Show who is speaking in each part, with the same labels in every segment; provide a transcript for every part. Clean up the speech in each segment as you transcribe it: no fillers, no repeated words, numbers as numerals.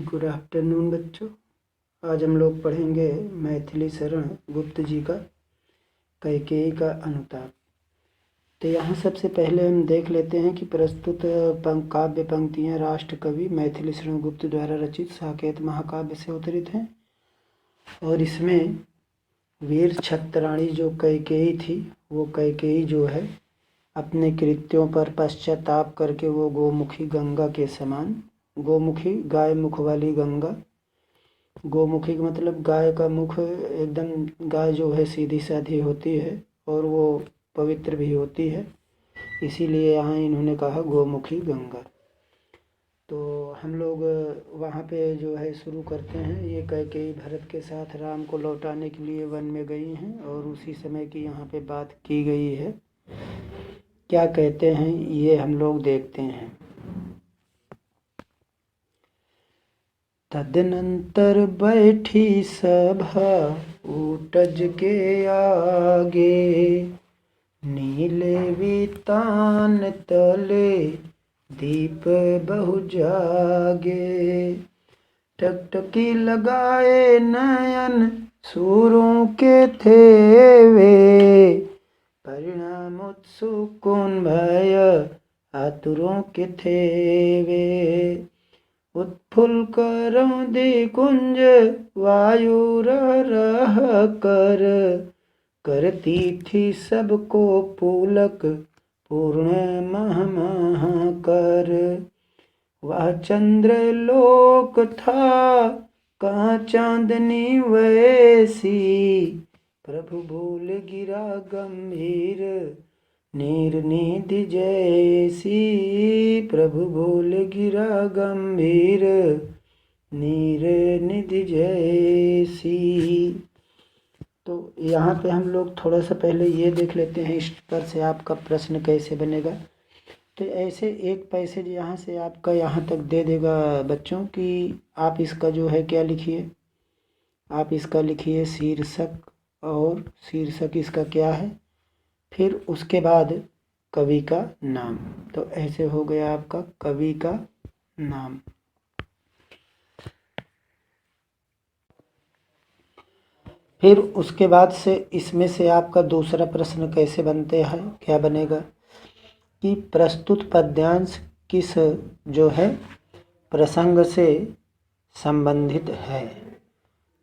Speaker 1: Good afternoon बच्चों। आज हम लोग पढ़ेंगे मैथिली शरण गुप्त जी का कैकेयी का अनुताप। तो यहाँ सबसे पहले हम देख लेते हैं कि प्रस्तुत काव्य पंक्तियाँ राष्ट्र कवि मैथिली शरण गुप्त द्वारा रचित साकेत महाकाव्य से अवतरित हैं। और इसमें वीर छत्रराणी जो कैकेयी थी, वो कैकेयी जो है अपने कृत्यों पर पश्चाताप करके वो गोमुखी गंगा के समान, गोमुखी गाय मुख वाली गंगा, गोमुखी का मतलब गाय का मुख एकदम, गाय जो है सीधी साधी होती है और वो पवित्र भी होती है, इसीलिए यहाँ इन्होंने कहा गोमुखी गंगा। तो हम लोग वहाँ पे जो है शुरू करते हैं। ये कैकेयी भरत के साथ राम को लौटाने के लिए वन में गई हैं और उसी समय की यहाँ पे बात की गई है। क्या कहते हैं ये हम लोग देखते हैं। तदनंतर बैठी सभा ऊटज के आगे, नीले वितान तले दीप बहु जागे। टकटकी लगाए नयन सूरों के थे वे, परिणाम उत्सुक भय आतुरों के थे वे। उत्फुल्ल करौंदी कुंज वायु रह कर, करती थी सबको पुलक पूर्ण मह मह कर। वह चंद्र लोक था कहाँ चांदनी वैसी, प्रभु भूल गिरा गंभीर नीर निधि जैसी, प्रभु भूल गिरा गंभीर नीर निधि जैसी। तो यहाँ पे हम लोग थोड़ा सा पहले ये देख लेते हैं इस पर से आपका प्रश्न कैसे बनेगा। तो ऐसे एक पैसेज यहाँ से आपका यहाँ तक दे देगा बच्चों कि आप इसका जो है क्या लिखिए, आप इसका लिखिए शीर्षक, और शीर्षक इसका क्या है, फिर उसके बाद कवि का नाम। तो ऐसे हो गया आपका कवि का नाम। फिर उसके बाद से इसमें से आपका दूसरा प्रश्न कैसे बनते हैं, क्या बनेगा कि प्रस्तुत पद्यांश किस जो है प्रसंग से संबंधित है।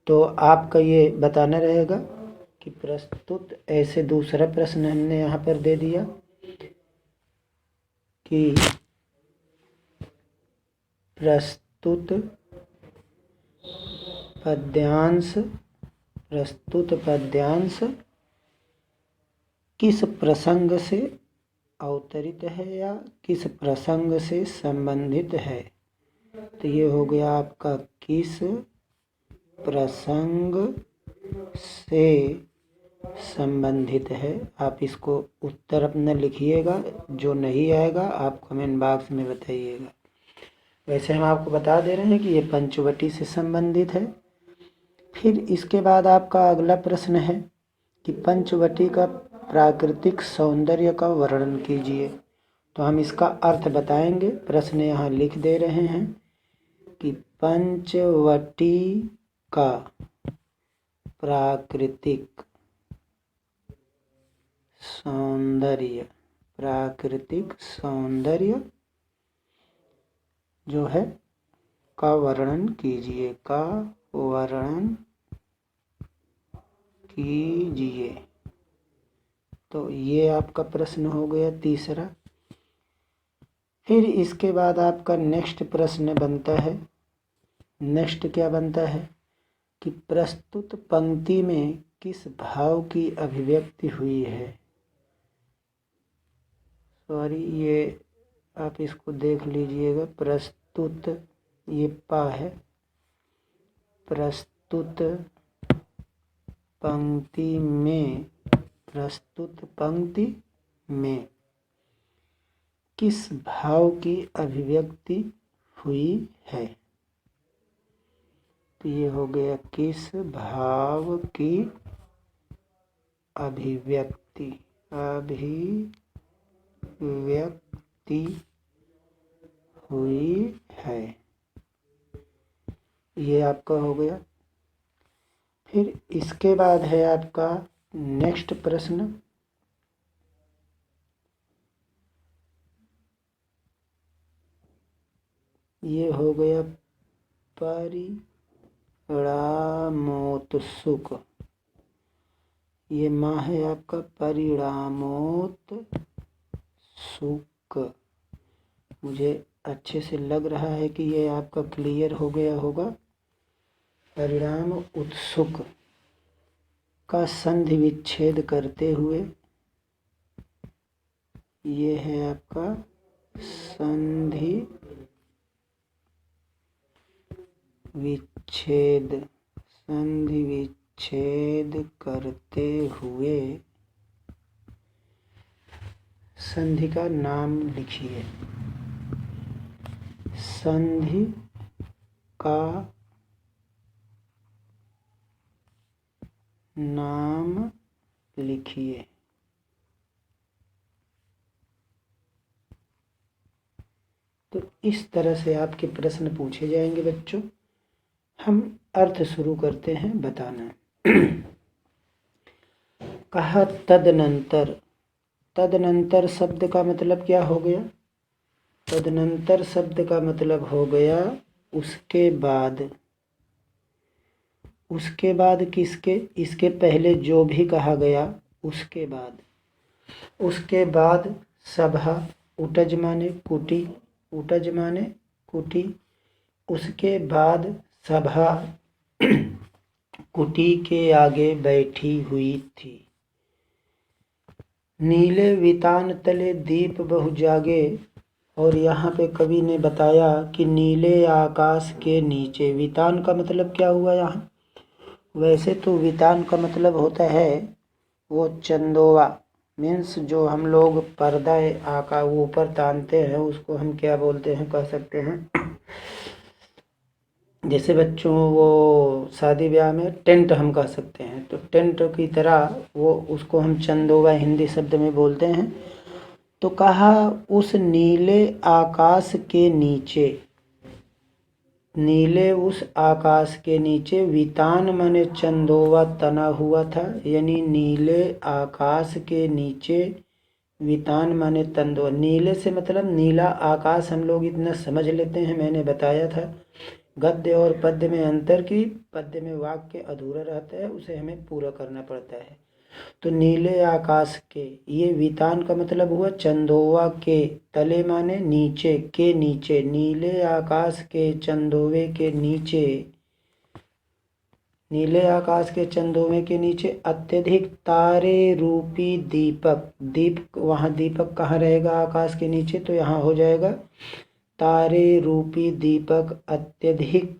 Speaker 1: तो आपका ये बताना रहेगा कि प्रस्तुत, ऐसे दूसरा प्रश्न हमने यहाँ पर दे दिया कि प्रस्तुत पद्यांश किस प्रसंग से अवतरित है या किस प्रसंग से संबंधित है। तो ये हो गया आपका किस प्रसंग से संबंधित है। आप इसको उत्तर अपना लिखिएगा, जो नहीं आएगा आप कमेंट बॉक्स में बताइएगा। वैसे हम आपको बता दे रहे हैं कि ये पंचवटी से संबंधित है। फिर इसके बाद आपका अगला प्रश्न है कि पंचवटी का प्राकृतिक सौंदर्य का वर्णन कीजिए। तो हम इसका अर्थ बताएंगे। प्रश्न यहाँ लिख दे रहे हैं कि पंचवटी का प्राकृतिक सौंदर्य जो है का वर्णन कीजिए, का वर्णन कीजिए। तो ये आपका प्रश्न हो गया तीसरा। फिर इसके बाद आपका नेक्स्ट प्रश्न बनता है, नेक्स्ट क्या बनता है कि प्रस्तुत पंक्ति में किस भाव की अभिव्यक्ति हुई है। सॉरी, ये आप इसको देख लीजिएगा। प्रस्तुत, ये पा है, प्रस्तुत पंक्ति में, प्रस्तुत पंक्ति में किस भाव की अभिव्यक्ति हुई है। तो ये हो गया किस भाव की अभिव्यक्ति हुई है। ये आपका हो गया। फिर इसके बाद है आपका नेक्स्ट प्रश्न, ये हो गया परिणामोत्सुक। ये माँ है आपका परिणामोत्सुक। मुझे अच्छे से लग रहा है कि ये आपका क्लियर हो गया होगा। परिणाम उत्सुक का संधि विच्छेद करते हुए, ये है आपका संधि विच्छेद। संधि विच्छेद करते हुए संधि का नाम लिखिए। संधि का नाम लिखिए। तो इस तरह से आपके प्रश्न पूछे जाएंगे बच्चों। हम अर्थ शुरू करते हैं बताना। कहा तदनंतर। तदनंतर शब्द का मतलब क्या हो गया? तदनंतर शब्द का मतलब हो गया उसके बाद। उसके बाद किसके? इसके पहले जो भी कहा गया उसके बाद। उसके बाद सभा, उटज माने कुटी, उटज माने कुटी। उसके बाद सभा कुटी के आगे बैठी हुई थी। नीले वितान तले दीप बहु जागे। और यहाँ पे कवि ने बताया कि नीले आकाश के नीचे। वितान का मतलब क्या हुआ यहाँ? वैसे तो वितान का मतलब होता है वो चंदोवा, मीन्स जो हम लोग पर्दा आका ऊपर तानते हैं उसको हम क्या बोलते हैं, कह सकते हैं जैसे बच्चों वो शादी ब्याह में टेंट हम कह सकते हैं, तो टेंट की तरह वो उसको हम चंदोवा हिंदी शब्द में बोलते हैं। तो कहा उस नीले आकाश के नीचे। नीले उस आकाश के नीचे वितान माने चंदोवा तना हुआ था, यानी नीले आकाश के नीचे वितान माने तंदोवा। नीले से मतलब नीला आकाश हम लोग इतना समझ लेते हैं, मैंने बताया था गद्य और पद्य में अंतर की। पद्य में वाक्य अधूरा रहता है, उसे हमें पूरा करना पड़ता है। तो नीले आकाश के, ये वितान का मतलब हुआ चंदोवा के, तले माने नीचे, के नीचे, नीले आकाश के चंदोवे के नीचे। नीले आकाश के चंदोवे के नीचे अत्यधिक तारे रूपी दीपक। दीप वहाँ दीपक कहाँ रहेगा आकाश के नीचे? तो यहाँ हो जाएगा तारे रूपी दीपक अत्यधिक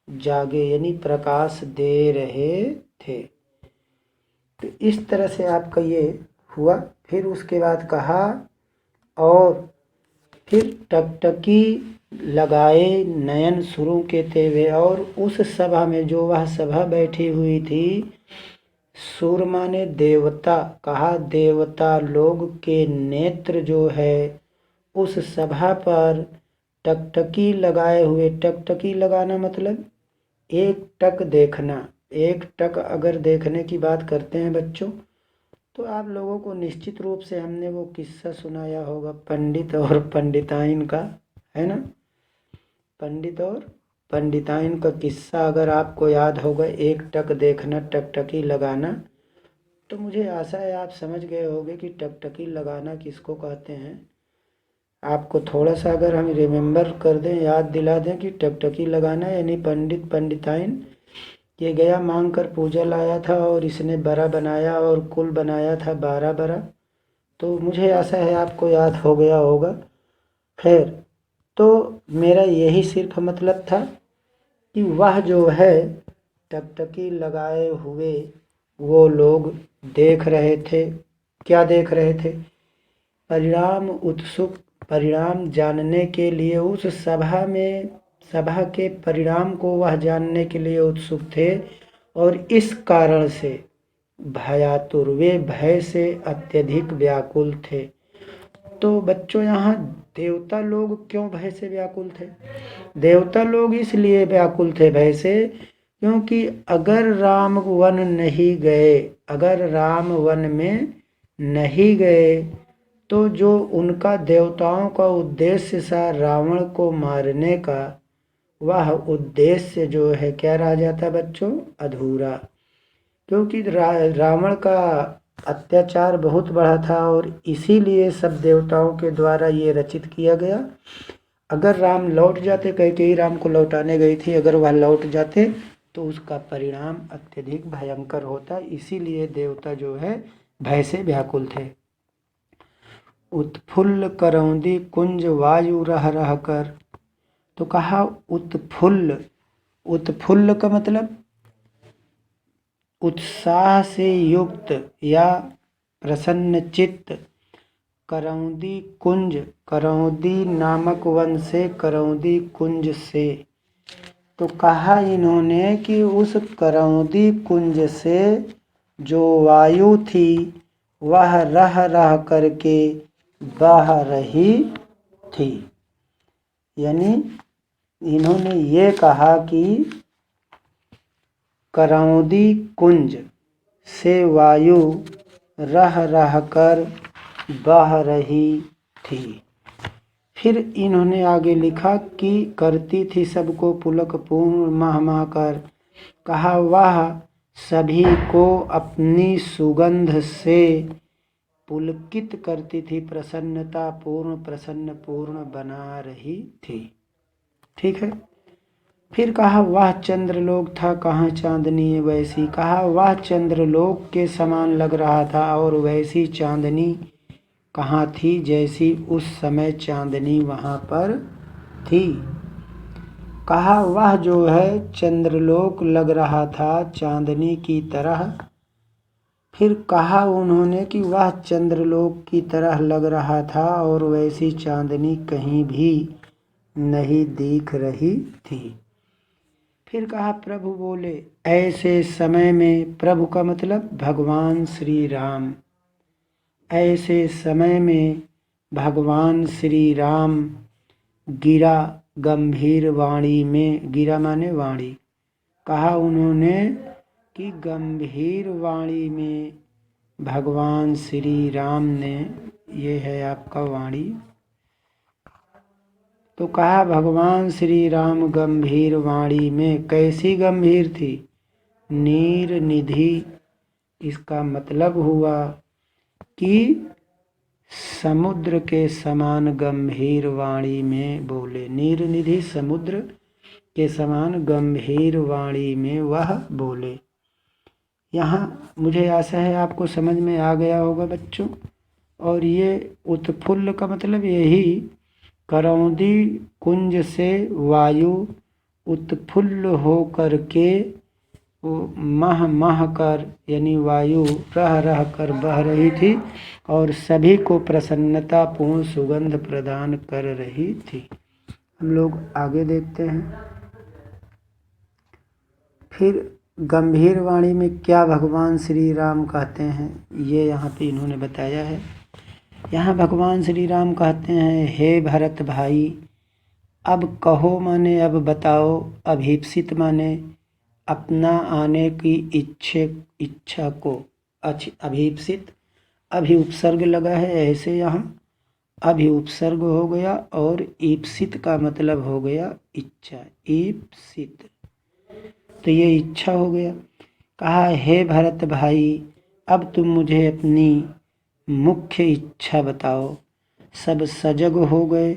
Speaker 1: जागे, यानी प्रकाश दे रहे थे। तो इस तरह से आपका ये हुआ। फिर उसके बाद कहा और फिर टकटकी लगाए नयन सुरों के तेवे। और उस सभा में, जो वह सभा बैठी हुई थी, सुर माने देवता, कहा देवता लोग के नेत्र जो है उस सभा पर टकटकी लगाए हुए। टकटकी लगाना मतलब एक टक देखना। एक टक अगर देखने की बात करते हैं बच्चों, तो आप लोगों को निश्चित रूप से हमने वो किस्सा सुनाया होगा पंडित और पंडिताइन का, है ना? पंडित और पंडिताइन का किस्सा अगर आपको याद होगा, एक टक देखना, टकटकी लगाना, तो मुझे आशा है आप समझ गए होंगे कि टकटकी लगाना किसको कहते हैं। आपको थोड़ा सा अगर हम रिमेम्बर कर दें, याद दिला दें कि टकटकी लगाना यानी पंडित पंडिताइन ये गया मांग कर पूजा लाया था और इसने बड़ा बनाया और कुल बनाया था 12 बड़ा। तो मुझे आशा है आपको याद हो गया होगा। खैर, तो मेरा यही सिर्फ मतलब था कि वह जो है टकटकी लगाए हुए वो लोग देख रहे थे। क्या देख रहे थे? परिणाम उत्सुक, परिणाम जानने के लिए उस सभा में, सभा के परिणाम को वह जानने के लिए उत्सुक थे। और इस कारण से भयातुर, वे भय से अत्यधिक व्याकुल थे। तो बच्चों यहाँ देवता लोग क्यों भय से व्याकुल थे? देवता लोग इसलिए व्याकुल थे भय से क्योंकि अगर राम वन नहीं गए, अगर राम वन में नहीं गए तो जो उनका देवताओं का उद्देश्य था रावण को मारने का, वह उद्देश्य जो है क्या रह जाता बच्चों? अधूरा। क्योंकि रावण का अत्याचार बहुत बड़ा था और इसीलिए सब देवताओं के द्वारा ये रचित किया गया। अगर राम लौट जाते, कैकेयी राम को लौटाने गई थी, अगर वह लौट जाते तो उसका परिणाम अत्यधिक भयंकर होता। इसीलिए देवता जो है भय से व्याकुल थे। उत्फुल्ल करौंदी कुंज वायु रह रह कर, तो कहा उत्फुल्ल, उत्फुल्ल का मतलब उत्साह से युक्त या प्रसन्न चित्त। करौंदी कुंज, करौंदी नामक वन से, करौंदी कुंज से, तो कहा इन्होंने कि उस करौंदी कुंज से जो वायु थी वह रह रह करके बह रही थी। यानी इन्होंने ये कहा कि करौंदी कुंज से वायु रह रह कर बह रही थी। फिर इन्होंने आगे लिखा कि करती थी सबको पुलक पूर्ण मह मह कर, कहा वह सभी को अपनी सुगंध से पुलकित करती थी, प्रसन्नता पूर्ण, प्रसन्न पूर्ण बना रही थी। ठीक है। फिर कहा वह चंद्रलोक था कहाँ चांदनी वैसी, कहा वह चंद्रलोक के समान लग रहा था और वैसी चांदनी कहाँ थी जैसी उस समय चांदनी वहाँ पर थी। कहा वह जो है चंद्रलोक लग रहा था चांदनी की तरह। फिर कहा उन्होंने कि वह चंद्रलोक की तरह लग रहा था और वैसी चांदनी कहीं भी नहीं दिख रही थी। फिर कहा प्रभु बोले ऐसे समय में, प्रभु का मतलब भगवान श्री राम, ऐसे समय में भगवान श्री राम गिरा गंभीर वाणी में, गिरा माने वाणी, कहा उन्होंने कि गंभीर वाणी में भगवान श्री राम ने, ये है आपका वाणी, तो कहा भगवान श्री राम गंभीर वाणी में, कैसी गंभीर थी? नीर निधि। इसका मतलब हुआ कि समुद्र के समान गंभीर वाणी में बोले। नीर निधि समुद्र के समान गंभीर वाणी में वह बोले। यहाँ मुझे आशा है आपको समझ में आ गया होगा बच्चों। और ये उत्फुल्ल का मतलब यही, करौंदी कुंज से वायु उत्फुल्ल हो कर के मह मह कर, यानी वायु रह रह कर बह रही थी और सभी को प्रसन्नता पूर्ण सुगंध प्रदान कर रही थी। हम लोग आगे देखते हैं। फिर गंभीर वाणी में क्या भगवान श्री राम कहते हैं, ये यहाँ पे इन्होंने बताया है। यहाँ भगवान श्री राम कहते हैं हे भरत भाई, अब कहो माने अब बताओ, अभीप्सित माने अपना आने की इच्छा को, अभीप्सित, अभी उपसर्ग लगा है ऐसे यहाँ अभी उपसर्ग हो गया और ईप्सित का मतलब हो गया इच्छा, ईप्सित, तो ये इच्छा हो गया। कहा हे भरत भाई अब तुम मुझे अपनी मुख्य इच्छा बताओ। सब सजग हो गए।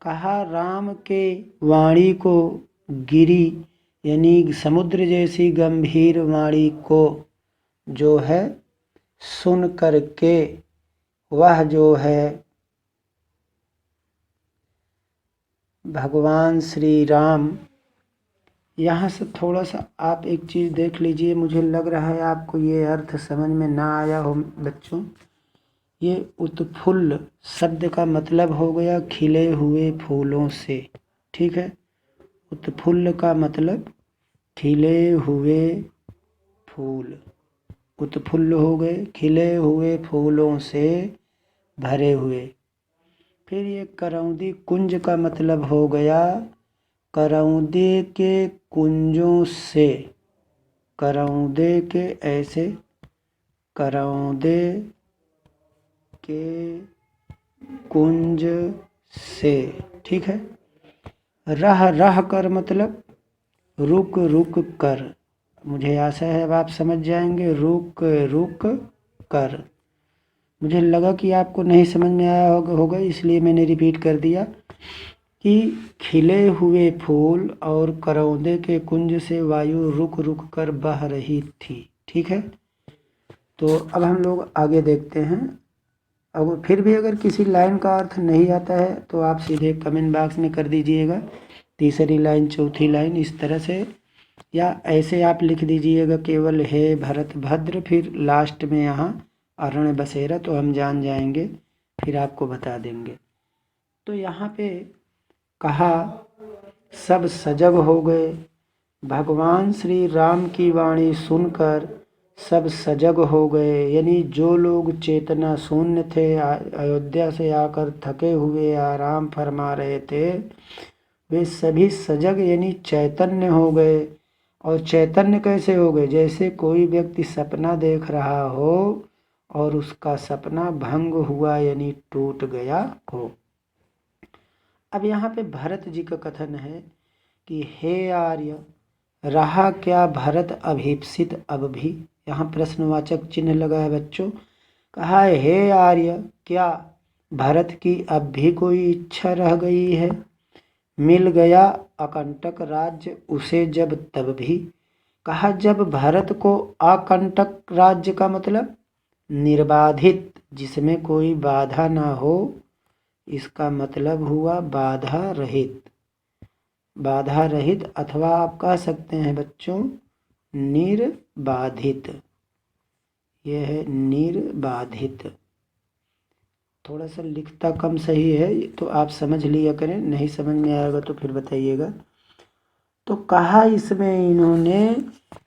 Speaker 1: कहा राम के वाणी को, गिरी यानी समुद्र जैसी गंभीर वाणी को जो है सुन करके वह जो है भगवान श्री राम, यहाँ से थोड़ा सा आप एक चीज़ देख लीजिए, मुझे लग रहा है आपको ये अर्थ समझ में ना आया हो बच्चों। ये उत्फुल्ल शब्द का मतलब हो गया खिले हुए फूलों से, ठीक है। उत्फुल्ल का मतलब खिले हुए फूल, उत्फुल्ल हो गए खिले हुए फूलों से भरे हुए, फिर ये करौंदी कुंज का मतलब हो गया करौंदे के कुंजों से, करौंदे के ऐसे, करौंदे के कुंज से, ठीक है। रह रह कर मतलब रुक रुक कर, मुझे आशा है अब आप समझ जाएंगे। रुक रुक कर, मुझे लगा कि आपको नहीं समझ में आया होगा इसलिए मैंने रिपीट कर दिया कि खिले हुए फूल और करौंदे के कुंज से वायु रुक रुक कर बह रही थी, ठीक है। तो अब हम लोग आगे देखते हैं। अब फिर भी अगर किसी लाइन का अर्थ नहीं आता है तो आप सीधे कमेंट बॉक्स में कर दीजिएगा, तीसरी लाइन, चौथी लाइन, इस तरह से, या ऐसे आप लिख दीजिएगा केवल हे भरत भद्र, फिर लास्ट में यहाँ अरण्य बसेरा, तो हम जान जाएंगे, फिर आपको बता देंगे। तो यहाँ पे कहा सब सजग हो गए, भगवान श्री राम की वाणी सुनकर सब सजग हो गए, यानी जो लोग चेतना शून्य थे, अयोध्या से आकर थके हुए आराम फरमा रहे थे, वे सभी सजग यानी चैतन्य हो गए। और चैतन्य कैसे हो गए? जैसे कोई व्यक्ति सपना देख रहा हो और उसका सपना भंग हुआ यानी टूट गया हो। अब यहाँ पे भरत जी का कथन है कि हे आर्य, रहा क्या भरत अभीप्सित अब भी, यहाँ प्रश्नवाचक चिन्ह लगा है बच्चों। कहा है हे आर्य, क्या भरत की अब भी कोई इच्छा रह गई है? मिल गया अकंटक राज्य उसे जब तब भी। कहा जब भरत को अकंटक राज्य का मतलब निर्बाधित, जिसमें कोई बाधा ना हो, इसका मतलब हुआ बाधा रहित, बाधा रहित, अथवा आप कह सकते हैं बच्चों निर्बाधित, यह है निर्बाधित। थोड़ा सा लिखता कम सही है तो आप समझ लिया करें, नहीं समझ में आएगा तो फिर बताइएगा। तो कहा इसमें इन्होंने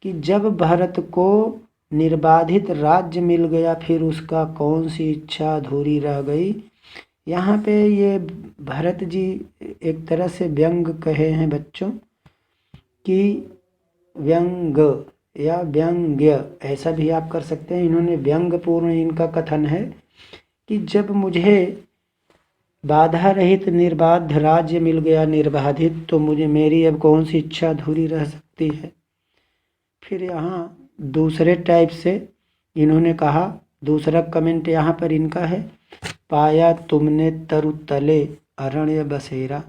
Speaker 1: कि जब भरत को निर्बाधित राज्य मिल गया, फिर उसका कौन सी इच्छा अधूरी रह गई। यहाँ पे ये भरत जी एक तरह से व्यंग कहे हैं बच्चों, कि व्यंग या व्यंग्य ऐसा भी आप कर सकते हैं। इन्होंने व्यंगपूर्ण इनका कथन है कि जब मुझे बाधा रहित निर्बाध राज्य मिल गया निर्बाधित, तो मुझे मेरी अब कौन सी इच्छा अधूरी रह सकती है। फिर यहाँ दूसरे टाइप से इन्होंने कहा, दूसरा कमेंट यहाँ पर इनका है, पाया तुमने तरु तले अरण्य बसेरा।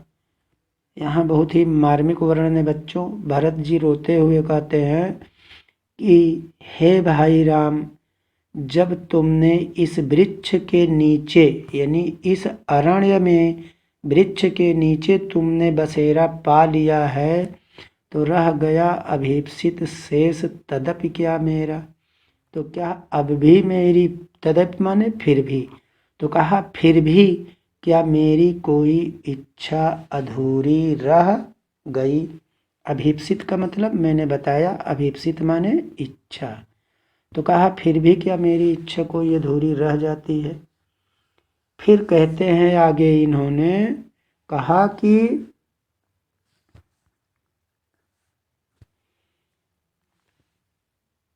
Speaker 1: यहाँ बहुत ही मार्मिक वर्णन है बच्चों। भरत जी रोते हुए कहते हैं कि हे भाई राम, जब तुमने इस वृक्ष के नीचे यानी इस अरण्य में वृक्ष के नीचे तुमने बसेरा पा लिया है, तो रह गया अभीप्सित शेष तदपि क्या मेरा। तो क्या अब भी मेरी, तदपि माने फिर भी, तो कहा फिर भी क्या मेरी कोई इच्छा अधूरी रह गई। अभीप्सित का मतलब मैंने बताया, अभीप्सित माने इच्छा, तो कहा फिर भी क्या मेरी इच्छा कोई अधूरी रह जाती है। फिर कहते हैं आगे इन्होंने कहा कि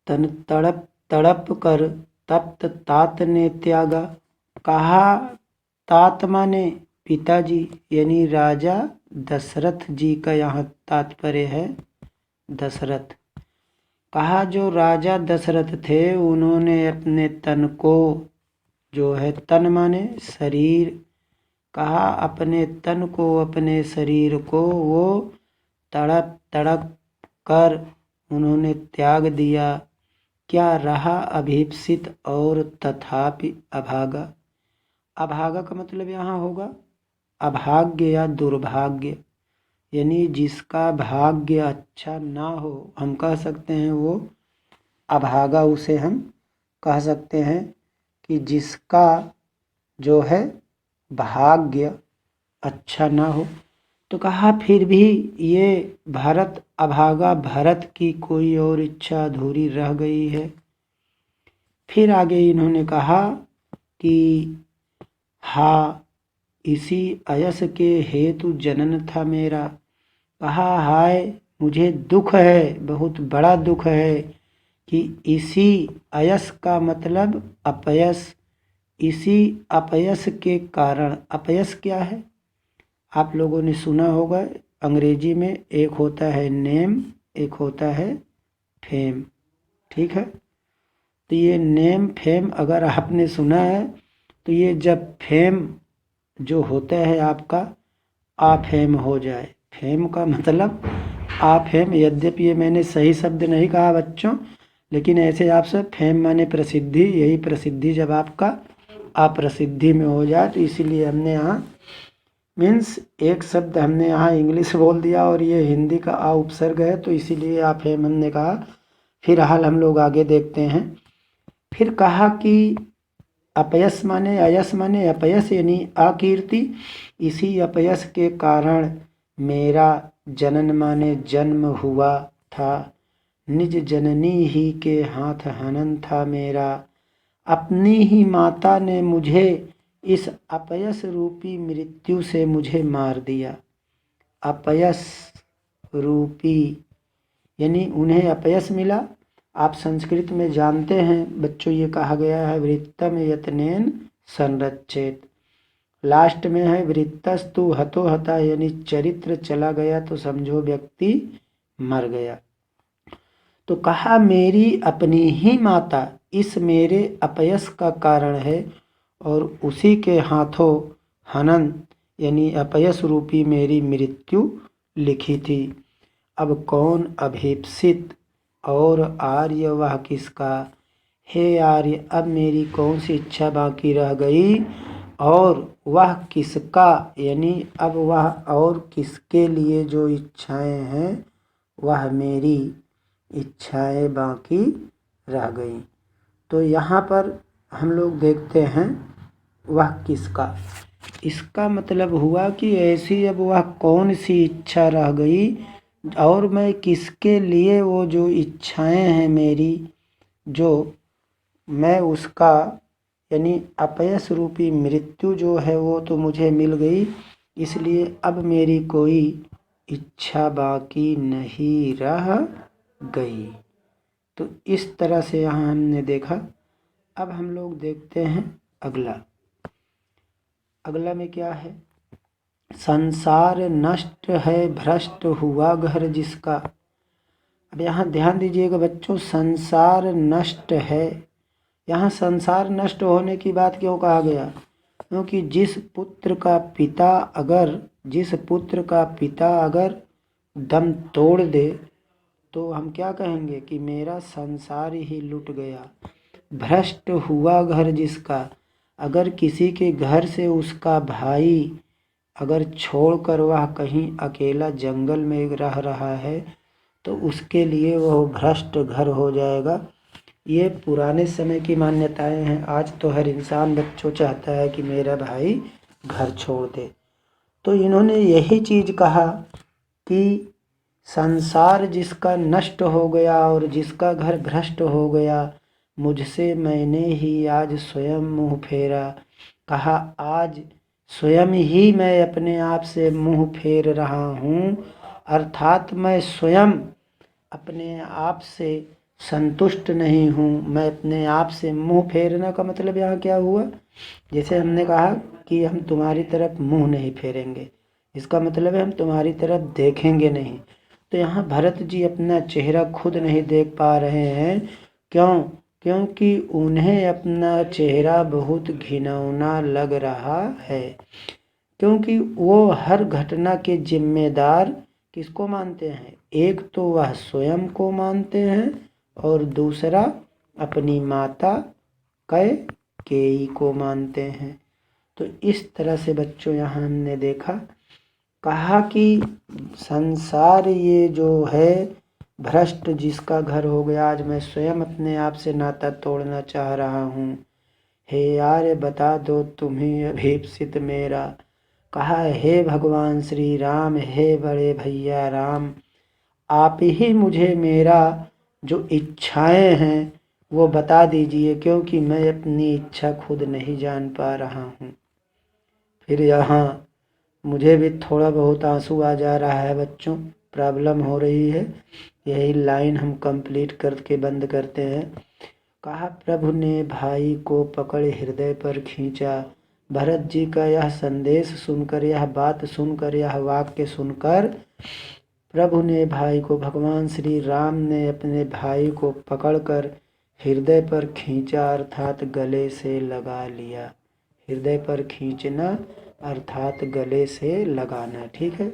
Speaker 1: तन तड़प तड़प कर तप्त तात ने त्यागा। कहा तात माने पिताजी यानी राजा दशरथ जी का यहाँ तात्पर्य है, दशरथ। कहा जो राजा दशरथ थे उन्होंने अपने तन को, जो है तन माने शरीर, कहा अपने तन को, अपने शरीर को वो तड़प तड़प कर उन्होंने त्याग दिया। क्या रहा अभीप्सित और तथापि अभागा। अभागा का मतलब यहाँ होगा अभाग्य या दुर्भाग्य, यानी जिसका भाग्य अच्छा ना हो, हम कह सकते हैं वो अभागा, उसे हम कह सकते हैं कि जिसका जो है भाग्य अच्छा ना हो। तो कहा फिर भी ये भरत अभागा, भरत की कोई और इच्छा अधूरी रह गई है। फिर आगे इन्होंने कहा कि हा इसी अयस के हेतु जनन था मेरा। कहा हाय मुझे दुख है, बहुत बड़ा दुख है कि इसी अयस का मतलब अपयस, इसी अपयस के कारण। अपयस क्या है? आप लोगों ने सुना होगा, अंग्रेजी में एक होता है नेम, एक होता है फेम, ठीक है। तो ये नेम फेम अगर आपने सुना है तो ये जब फेम जो होता है आपका आफेम हो जाए। फेम का मतलब आफेम, यद्यपि ये मैंने सही शब्द नहीं कहा बच्चों, लेकिन ऐसे आप सब फेम माने प्रसिद्धि, यही प्रसिद्धि जब आपका अप्रसिद्धि में हो जाए तो इसीलिए हमने यहाँ मीन्स एक शब्द हमने यहाँ इंग्लिश बोल दिया और ये हिंदी का आ उपसर्ग है, तो इसीलिए आफेम हमने कहा। फिर हाल हम लोग आगे देखते हैं। फिर कहा कि अपयस माने अयस माने अपयस यानी अकीर्ति, इसी अपयस के कारण मेरा जनन माने जन्म हुआ था। निज जननी ही के हाथ हनन था मेरा। अपनी ही माता ने मुझे इस अपयस रूपी मृत्यु से मुझे मार दिया। अपयस रूपी यानी उन्हें अपयस मिला। आप संस्कृत में जानते हैं बच्चों, ये कहा गया है वृत्तम यत्नेन संरक्षेत। लास्ट में है वृत्तस्तु हतो हता, यानी चरित्र चला गया तो समझो व्यक्ति मर गया। तो कहा मेरी अपनी ही माता इस मेरे अपयस का कारण है और उसी के हाथों हनन यानी अपयस रूपी मेरी मृत्यु लिखी थी। अब कौन अभीप्सित और आर्य वह किसका। हे आर्य, अब मेरी कौन सी इच्छा बाकी रह गई और वह किसका, यानी अब वह और किसके लिए जो इच्छाएं हैं वह मेरी इच्छाएं बाकी रह गई। तो यहाँ पर हम लोग देखते हैं वह किसका, इसका मतलब हुआ कि ऐसी अब वह कौन सी इच्छा रह गई और मैं किसके लिए वो जो इच्छाएं हैं मेरी, जो मैं उसका यानी अपयस रूपी मृत्यु जो है वो तो मुझे मिल गई, इसलिए अब मेरी कोई इच्छा बाकी नहीं रह गई। तो इस तरह से यहाँ हमने देखा। अब हम लोग देखते हैं अगला। अगला में क्या है, संसार नष्ट है भ्रष्ट हुआ घर जिसका। अब यहाँ ध्यान दीजिएगा बच्चों, संसार नष्ट है। यहाँ संसार नष्ट होने की बात क्यों कहा गया, क्योंकि जिस पुत्र का पिता अगर दम तोड़ दे तो हम क्या कहेंगे कि मेरा संसार ही लुट गया। भ्रष्ट हुआ घर जिसका, अगर किसी के घर से उसका भाई अगर छोड़कर वह कहीं अकेला जंगल में रह रहा है तो उसके लिए वह भ्रष्ट घर हो जाएगा। ये पुराने समय की मान्यताएं हैं। आज तो हर इंसान बच्चों चाहता है कि मेरा भाई घर छोड़ दे। तो इन्होंने यही चीज़ कहा कि संसार जिसका नष्ट हो गया और जिसका घर भ्रष्ट हो गया, मुझसे मैंने ही आज स्वयं मुँह फेरा। कहा आज स्वयं ही मैं अपने आप से मुँह फेर रहा हूँ, अर्थात मैं स्वयं अपने आप से संतुष्ट नहीं हूँ। मैं अपने आप से मुँह फेरने का मतलब यहाँ क्या हुआ, जैसे हमने कहा कि हम तुम्हारी तरफ मुँह नहीं फेरेंगे, इसका मतलब है हम तुम्हारी तरफ देखेंगे नहीं। तो यहाँ भरत जी अपना चेहरा खुद नहीं देख पा रहे हैं। क्यों? क्योंकि उन्हें अपना चेहरा बहुत घिनौना लग रहा है, क्योंकि वो हर घटना के जिम्मेदार किसको मानते हैं, एक तो वह स्वयं को मानते हैं और दूसरा अपनी माता कैकेयी को मानते हैं। तो इस तरह से बच्चों यहाँ हमने देखा, कहा कि संसार ये जो है भ्रष्ट जिसका घर हो गया, आज मैं स्वयं अपने आप से नाता तोड़ना चाह रहा हूँ। हे यार बता दो तुम्हें अभीप्सित मेरा। कहा हे भगवान श्री राम, हे बड़े भैया राम, आप ही मुझे मेरा जो इच्छाएं हैं वो बता दीजिए, क्योंकि मैं अपनी इच्छा खुद नहीं जान पा रहा हूँ। फिर यहाँ मुझे भी थोड़ा बहुत आंसू आ जा रहा है बच्चों, प्रॉब्लम हो रही है। यही लाइन हम कंप्लीट करके बंद करते हैं। कहा प्रभु ने भाई को पकड़ हृदय पर खींचा। भरत जी का यह संदेश सुनकर, यह बात सुनकर, यह वाक्य सुनकर प्रभु ने भाई को, भगवान श्री राम ने अपने भाई को पकड़कर हृदय पर खींचा, अर्थात गले से लगा लिया। हृदय पर खींचना अर्थात गले से लगाना, ठीक है।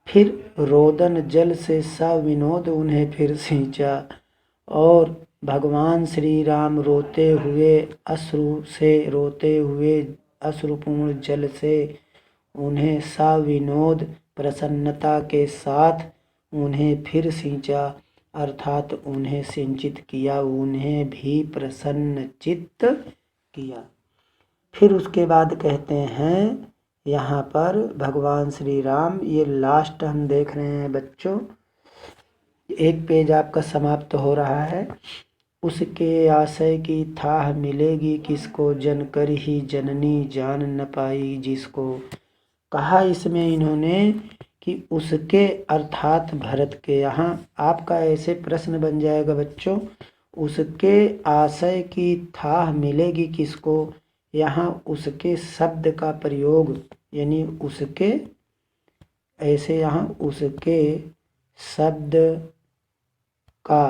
Speaker 1: फिर रोदन जल से सविनोद उन्हें फिर सींचा, और भगवान श्री राम रोते हुए अश्रुपूर्ण जल से उन्हें सविनोद प्रसन्नता के साथ उन्हें फिर सींचा, अर्थात उन्हें सिंचित किया, उन्हें भी प्रसन्नचित्त किया। फिर उसके बाद कहते हैं यहाँ पर भगवान श्री राम, ये लास्ट हम देख रहे हैं बच्चों, एक पेज आपका समाप्त हो रहा है। उसके आशय की थाह मिलेगी किसको, जन कर ही जननी जान न पाई जिसको। कहा इसमें इन्होंने कि उसके अर्थात भरत के, यहाँ आपका ऐसे प्रश्न बन जाएगा बच्चों, उसके आशय की थाह मिलेगी किसको। यहाँ उसके शब्द का प्रयोग, यानी उसके, ऐसे यहाँ उसके शब्द का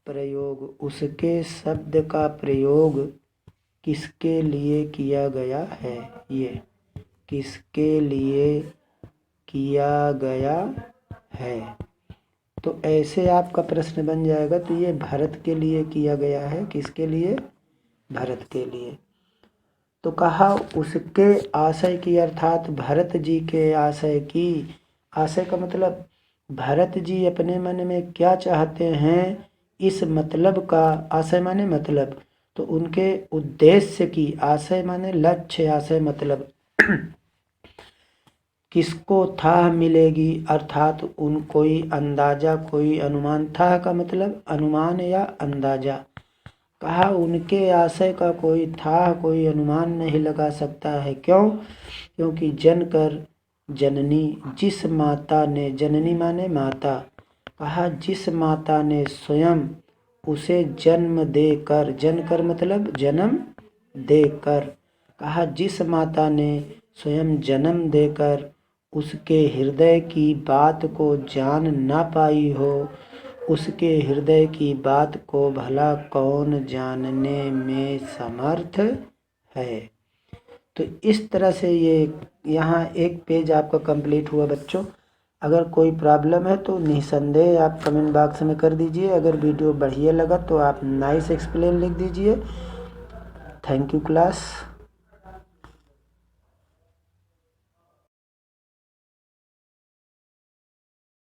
Speaker 1: प्रयोग, उसके शब्द का प्रयोग किसके लिए किया गया है, ये किसके लिए किया गया है। तो ऐसे आपका प्रश्न बन जाएगा। तो ये भरत के लिए किया गया है, किसके लिए, भरत के लिए। तो कहा उसके आशय की, अर्थात भरत जी के आशय की। आशय का मतलब भरत जी अपने मन में क्या चाहते हैं, इस मतलब का, आशय माने मतलब, तो उनके उद्देश्य की, आशय माने लक्ष्य, आशय मतलब किसको थाह मिलेगी, अर्थात उन कोई अंदाजा, कोई अनुमान। थाह का मतलब अनुमान या अंदाजा। कहा उनके आशय का कोई था, कोई अनुमान नहीं लगा सकता है। क्यों? क्योंकि जनकर जननी, जिस माता ने, जननी माने माता, कहा जिस माता ने स्वयं उसे जन्म देकर, जनकर मतलब जन्म देकर, कहा जिस माता ने स्वयं जन्म देकर उसके हृदय की बात को जान ना पाई हो, उसके हृदय की बात को भला कौन जानने में समर्थ है। तो इस तरह से ये यहाँ एक पेज आपका कंप्लीट हुआ बच्चों। अगर कोई प्रॉब्लम है तो निसंदेह आप कमेंट बॉक्स में कर दीजिए। अगर वीडियो बढ़िया लगा तो आप नाइस एक्सप्लेन लिख दीजिए। Thank you class.